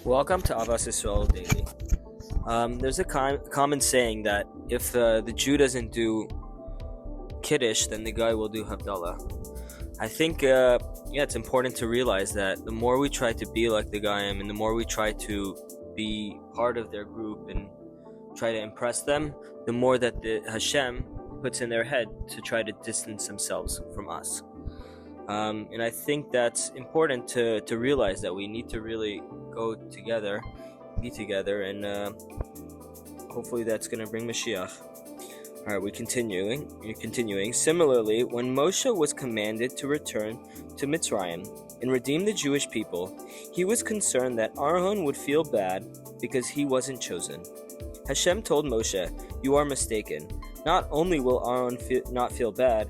Welcome to Ahavas Yisrael Daily. There's a common saying that if the Jew doesn't do Kiddush, then the guy will do Havdalah. I think, it's important to realize that the more we try to be like the Goyim and the more we try to be part of their group and try to impress them, the more that the Hashem puts in their head to try to distance themselves from us. And I think that's important to realize that we need to really go together, be together, and hopefully that's going to bring Mashiach. All right, we're continuing. Similarly, when Moshe was commanded to return to Mitzrayim and redeem the Jewish people, he was concerned that Aaron would feel bad because he wasn't chosen. Hashem told Moshe, "You are mistaken. Not only will Aaron not feel bad,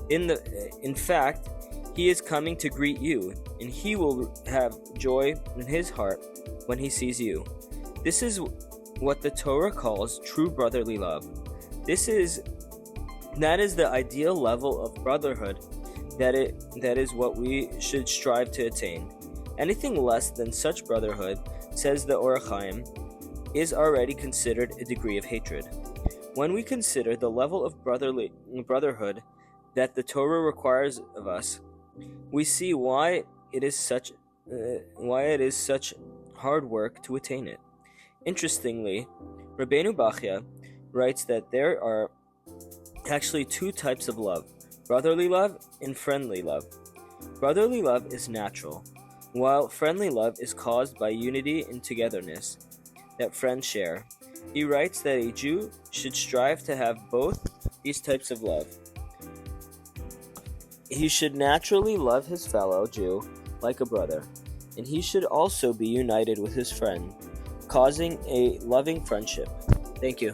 in fact, he is coming to greet you, and he will have joy in his heart when he sees you." This is what the Torah calls true brotherly love. That is the ideal level of brotherhood. That is what we should strive to attain. Anything less than such brotherhood, says the Or HaChaim, is already considered a degree of hatred. When we consider the level of brotherhood that the Torah requires of us, we see why it is such hard work to attain it. Interestingly, Rabbeinu Bachya writes that there are actually two types of love: brotherly love and friendly love. Brotherly love is natural, while friendly love is caused by unity and togetherness that friends share. He writes that a Jew should strive to have both these types of love. He should naturally love his fellow Jew like a brother, and he should also be united with his friend, causing a loving friendship. Thank you.